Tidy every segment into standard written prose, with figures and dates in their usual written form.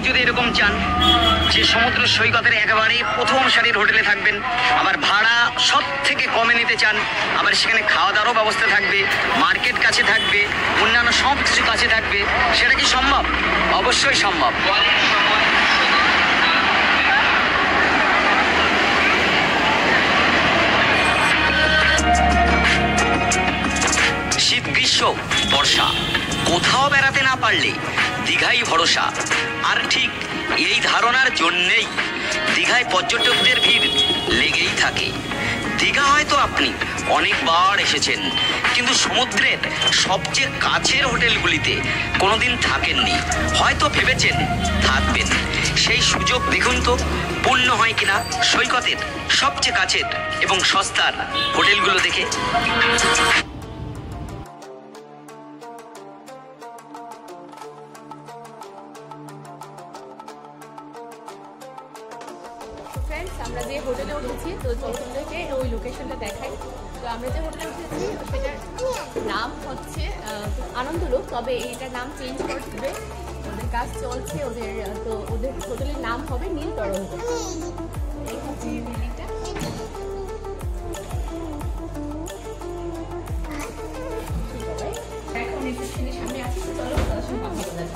যদি এরকম চান যে সমুদ্র সৈকতের একেবারে প্রথম সারির হোটেলে থাকবেন, আবার ভাড়া সব থেকে কমে নিতে চান, আবার সেখানে খাওয়া দাওয়ারও ব্যবস্থা থাকবে, মার্কেট কাছে থাকবে, অন্যান্য সব কিছু কাছে থাকবে, সেটা কি সম্ভব? অবশ্যই সম্ভব। শীত, গ্রীষ্ম, বর্ষা, কোথাও বেড়াতে না পারলে দীঘাই ভরসা। আর ঠিক এই ধারণার জন্যেই দীঘায় পর্যটকদের ভিড় লেগেই থাকে। দীঘা হয়তো আপনি অনেকবার এসেছেন, কিন্তু সমুদ্রের সবচেয়ে কাছের হোটেলগুলিতে কোনোদিন থাকেননি, হয়তো ভেবেছেন থাকবেন। সেই সুযোগ দেখুন তো পূর্ণ হয় কিনা সৈকতের সবচেয়ে কাছের এবং সস্তার হোটেলগুলো দেখে। ফ্রেন্ডস, আমরা যে হোটেলে উঠেছি, তো চলতে ওই লোকেশনটা দেখাই। তো আমরা যে হোটেলে উঠেছি সেটার নাম হচ্ছে আনন্দলোক, তবে এইটার নাম চেঞ্জ করবে, ওদের কাজ চলছে ওদের। তো ওদের হোটেলের নাম হবে নীল তরঙ্গ। এই হচ্ছে বিল্ডিংটা। এখন রিসেপশনের সামনে আছি, তো চলো তাদের সঙ্গে কথা বলা যাক।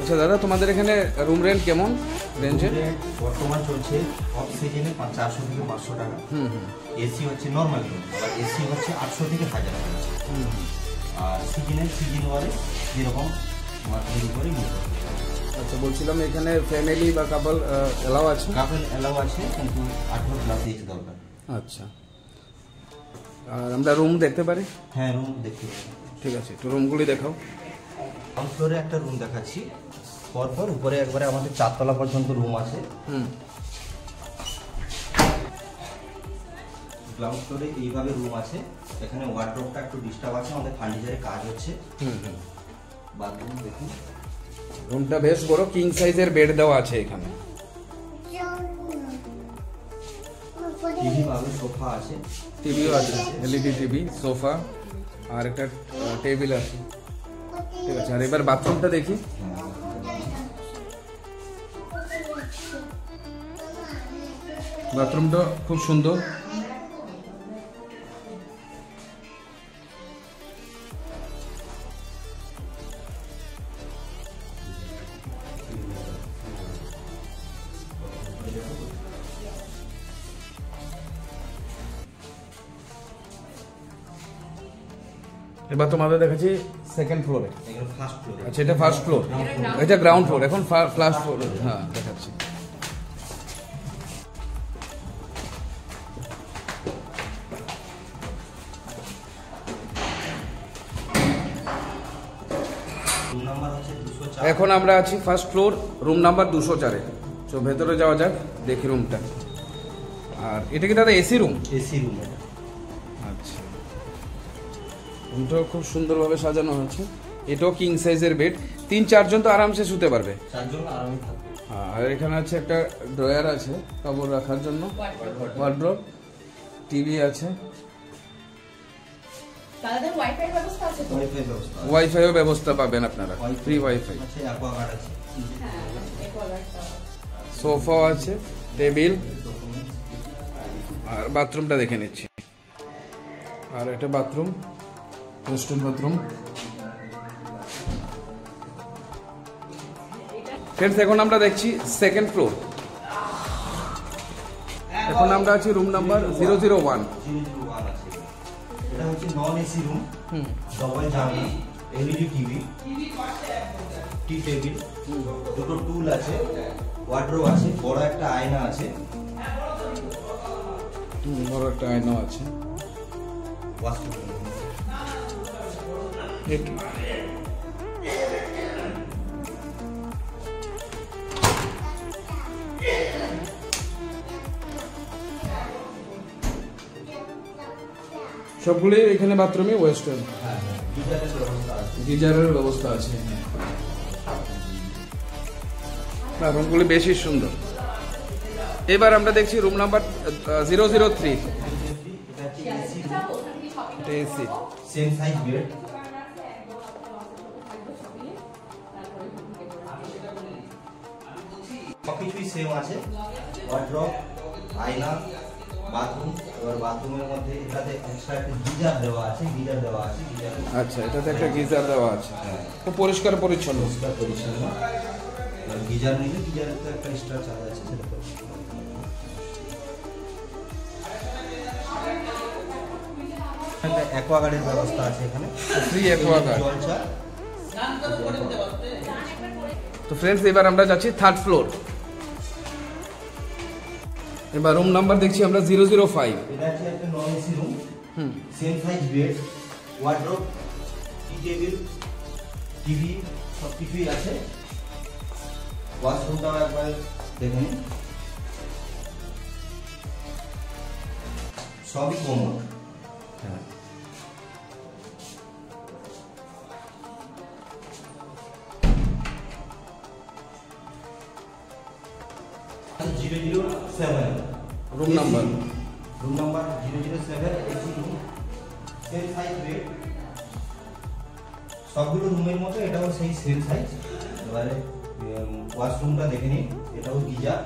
আচ্ছা দাদা, তোমাদের এখানে রুম রেন্ট কেমন রেঞ্জে? বর্তমান চলছে অফ সিজনে 400 থেকে 500 টাকা। এসি হচ্ছে নর্মাল রুম, আর এসি হচ্ছে 800 থেকে 1000 টাকা। আর সিজন ওয়ারে যেরকম মার্কেটের উপরে নির্ভর। আচ্ছা, বলছিলাম এখানে ফ্যামিলি বা কাপল এলাও আছে? কাপল এলাও আছে, কিন্তু 18 প্লাস এজ দরকার। আচ্ছা, আর আমরা রুম দেখতে পারি? হ্যাঁ, রুম দেখতে পারি। ঠিক আছে, একটু রুমগুলি দেখাও। গ্রাউন্ড ফ্লোরে একটা রুম দেখাচ্ছি, পরপর উপরে একবারে আমাদের 4 তলা পর্যন্ত রুম আছে। গ্রাউন্ড ফ্লোরে এইভাবে রুম আছে। এখানে ওয়ার্ডরোবটা একটু ডিস্টার্ব আছে, আমাদের ফার্নিচারের কাজ হচ্ছে। বাথরুম দেখুন, রুমটা বেশ বড়, কিং সাইজের বেড দেওয়া আছে এখানে। টিভি পাবে, সোফা আছে, টিভিও আছে, এলইডি টিভি, সোফা আর একটা টেবিল আছে। ঠিক আছে, আর এবার বাথরুমটা দেখি। বাথরুমটা খুব সুন্দর। এবার তোমাদের দেখাচ্ছি সেকেন্ড ফ্লোরে। আচ্ছা, এটা ফার্স্ট ফ্লোর, এটা গ্রাউন্ড ফ্লোর, এখন ফার্স্ট ফ্লোর। হ্যাঁ, দেখাচ্ছি। এখন আমরা আছি ফার্স্ট ফ্লোর, রুম নাম্বার 204-এ। তো ভেতরে যাওয়া যাক, দেখি রুমটা। আর এটা কি দাদা এসি রুম? AC room. আচ্ছা, রুমটাও খুব সুন্দরভাবে সাজানো হয়েছে। এটাও কিং সাইজের বেড, 3-4 জন তো আরামসে শুতে পারবে। 4 জন আরামে থাকবে। আর এখানে আছে একটা ড্রয়ার আছে কাপড় রাখার জন্য, ওয়ার্ড্রোব, টিভি আছে, তাদের ওয়াইফাই ব্যবস্থা আছে। তো ওয়াইফাইও ব্যবস্থা পাবেন আপনারা, ফ্রি ওয়াইফাই আছে, অ্যাকোয়াগার্ড আছে। হ্যাঁ, অ্যাকোয়াগার্ডটা, সোফাও আছে, টেবিল। আর বাথরুমটা দেখে নিচ্ছি। আর এটা বাথরুম, ওয়েস্টার্ন বাথরুম। ফ্রেন্ডস, এখন আমরা দেখছি সেকেন্ড ফ্লোর। এখন আমরা আছি রুম নাম্বার 001। এটা হচ্ছে নন এসি রুম, ডবল জানলা, এলইডি টিভি, টি টেবিল, দুটো টুল আছে, ওয়ার্ডরোব আছে, বড় একটা আয়না আছে, বড় একটা আয়না আছে। সবগুলি এখানে বাথরুমে ওয়েস্টার্ন, গিজারের ব্যবস্থা আছে। রুমগুলি বেশি সুন্দর। এবার আমরা দেখছি room number 003। Same size bed, same আছে, ওয়ার্ড্রপ, আয়না, বাথরুম। এবার বাথরুমের মধ্যে এটাতে এক্সট্রা একটা গিজার দেওয়া আছে, গিজার। আচ্ছা, এটাতে একটা গিজার দেওয়া আছে। হ্যাঁ, তো পরিষ্কার পরিচ্ছন্ন। পরিচ্ছন্ন। গিজার নিলে গিজারের তো একটা এক্সট্রা চার্জ আছে, সেটা তো। একটা অ্যাকোয়াগার্ডের ব্যবস্থা আছে এখানে, ফ্রি অ্যাকোয়াগার্ড। জলচা। তো ফ্রেন্ডস, এবার আমরা যাচ্ছি 3rd ফ্লোর। এবার রুম নাম্বার দেখছি আমরা 005। এটা হচ্ছে একটা non AC room, same size bed, wardrobe, tea table, TV সব কিছুই আছে। ওয়াশরুমটাও একবার দেখে নিন, সবই কমন। হ্যাঁ, 007 room number 007 AC room, same size bed. সবগুলো রুমের মতো এটাও সেই সেম সাইজ। এবারে ওয়াশরুমটা দেখে নিন, এটাও গিজার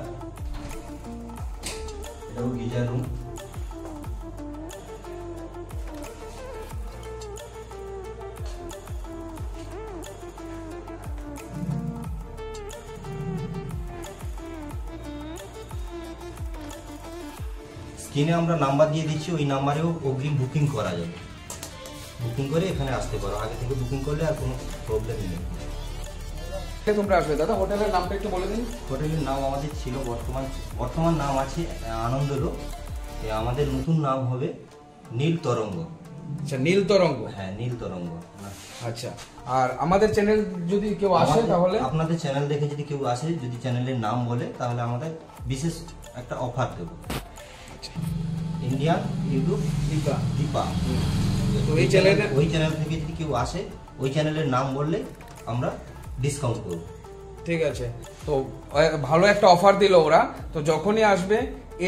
রুম। স্ক্রিনে আমরা নাম্বার দিয়ে দিচ্ছি, ওই নাম্বারেও অগ্রিম বুকিং করা যাবে। বুকিং করে এখানে আসতে পারো, আগে থেকে বুকিং করলে আর কোনো প্রবলেমই নেই। তোমরা আসবে দাদা, হোটেলের নামটা একটু বলে দিন। হোটেলের নাম আমাদের ছিল বর্তমান নাম আছে আনন্দলো। আমাদের নতুন নাম হবে নীল তরঙ্গ। আচ্ছা, নীল তরঙ্গ। হ্যাঁ, নীল তরঙ্গ। আচ্ছা, আর আমাদের চ্যানেল যদি কেউ আসে তাহলে আপনাদের চ্যানেল দেখে যদি কেউ আসে, যদি চ্যানেলের নাম বলে, তাহলে আমাদের বিশেষ একটা অফার দেব। Indian YouTube Deepa. ওই চ্যানেল থেকে যদি কেউ আসে, ওই চ্যানেলের নাম বললে আমরা ডিসকাউন্ট করব। ঠিক আছে, তো ভালো একটা অফার দিল ওরা। তো যখনই আসবে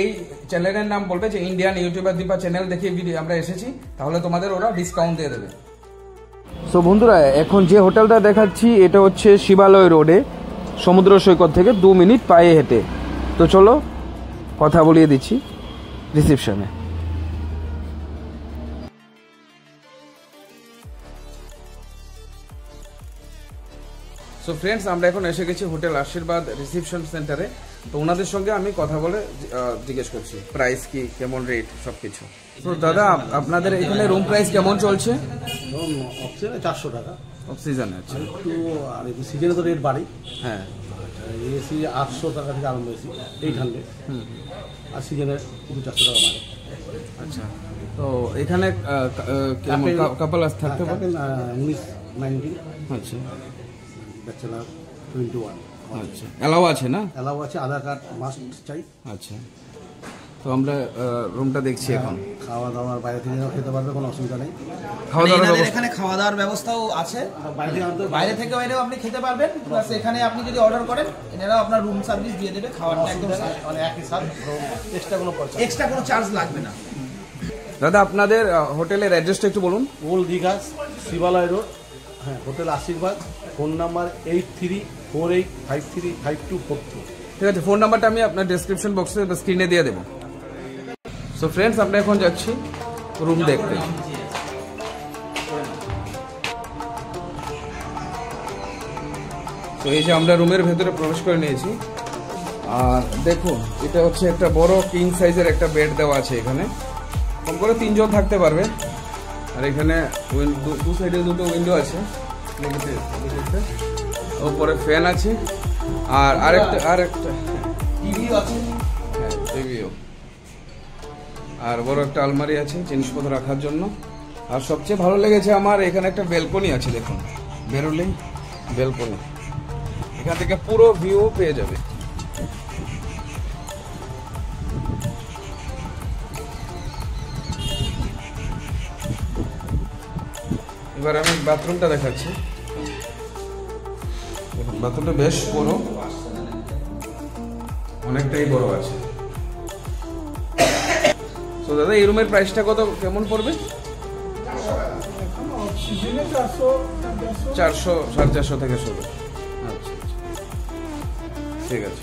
এই চ্যানেলের নাম বলবে যে ইন্ডিয়ান ইউটিউবার দীপা চ্যানেল দেখে ভিডিও আমরা এসেছি, তাহলে তোমাদের ওরা ডিসকাউন্ট দিয়ে দেবে। সো বন্ধুরা, এখন যে হোটেলটা দেখাচ্ছি এটা হচ্ছে শিবালয় রোডে, সমুদ্র সৈকত থেকে 2 মিনিট পায়ে হেঁটে। তো চলো কথা বলিয়ে দিচ্ছি রিসেপশনে। সো ফ্রেন্ডস, আমরা এখন এসে গেছি হোটেল আশীর্বাদ রিসেপশন সেন্টারে। তো ওনাদের সঙ্গে আমি কথা বলে জিজ্ঞেস করছি প্রাইস কি, কেমন রেট, সবকিছু। তো দাদা, আপনাদের এখানে রুম প্রাইস কেমন চলছে? অক্সিজেনে 400 টাকা অক্সিজেনে। আচ্ছা, একটু আর সিজনে তো রেট বাড়ি। হ্যাঁ, এসি 800 টাকা থেকে আরম্ভ, এসি 800। আর সিজনে কিন্তু 400 টাকা বাড়ে। আচ্ছা, তো এখানে কাপল থাকতে পারে? 19-19। আচ্ছা, ব্যাচেলার 21। আচ্ছা, অ্যালাউ আছে না? অ্যালাউ আছে, আধার কার্ড মাস্ট চাই। আচ্ছা, তো আমরা রুমটা দেখছি এখন। খাওয়া দাওয়ার বাইরে থেকে খেতে পারবে, কোনো অসুবিধা নেই। খাওয়া দাওয়ার এখানে খাওয়া দাওয়ার ব্যবস্থাও আছে, বাইরে থেকে এলেও আপনি খেতে পারবেন। প্লাস এখানে আপনি যদি অর্ডার করেন, এনারাও আপনার রুম সার্ভিস দিয়ে দেবে। খাওয়াটা একদম মানে একই সাথ, এক্সট্রা কোনো চার্জ লাগবে না। দাদা, আপনাদের হোটেলের অ্যাড্রেসটা একটু বলুন। ওল্ড দীঘা, শিবালয় রোড। হ্যাঁ, হোটেল আশীর্বাদ। Phone number 8348535242। ঠিক আছে, ফোন নাম্বারটা আমি আপনার ডেসক্রিপশন বক্সে স্ক্রিনে দিয়ে দেবো। সো ফ্রেন্ডস, আমরা এখন যাচ্ছি রুম দেখতে। তো এই যে আমরা রুমের ভেতরে প্রবেশ করে নিয়েছি, আর দেখুন এটা হচ্ছে একটা বড় কিং সাইজের একটা বেড দেওয়া আছে এখানে। কম করে 3 জন থাকতে পারবে। আর এখানে দু সাইডে দুটো উইন্ডো আছে, ওপরে ফ্যান আছে, আর আরেকটা টিভিও আছে। হ্যাঁ, টিভিও। আর বড় একটা আলমারি আছে জিনিসপত্র রাখার জন্য। আর সবচেয়ে ভালো লেগেছে আমার, এখানে একটা ব্যালকনি আছে। দেখুন, বেরোলেই ব্যালকনি, এখান থেকে পুরো ভিউ পেয়ে যাবে। এবার আমি বাথরুমটা দেখাচ্ছি। দেখুন, বাথরুমটা বেশ বড়, অনেকটাই বড় আছে। তো দাদা, এই রুমের প্রাইসটা কত, কেমন পড়বে? 400, 450 থেকে শুরু। আচ্ছা, ঠিক আছে।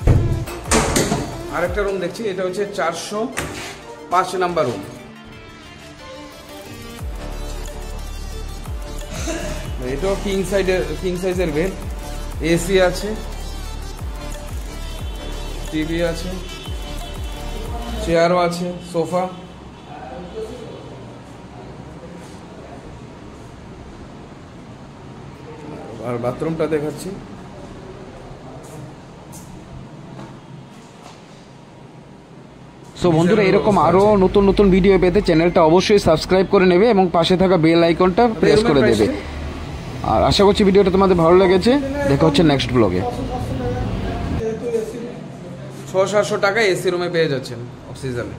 আরেকটা রুম দেখছি, এটা হচ্ছে 405 নাম্বার রুম। এটাও কিং সাইজের বেড, এসি আছে, টিভি আছে, চেয়ারও আছে, সোফা। আর বাথরুমটা দেখাচ্ছি। সো বন্ধুরা, এরকম আরো নতুন নতুন ভিডিও পেতে চ্যানেলটা অবশ্যই সাবস্ক্রাইব করে নেবে এবং পাশে থাকা বেল আইকনটা প্রেস করে দেবে। আর আশা করছি ভিডিওটা তোমাদের ভালো লেগেছে। দেখা হচ্ছে নেক্সট ব্লগে। 600-700 টাকায় এসি রুমে পেয়ে যাচ্ছেন অক্সিজেনে।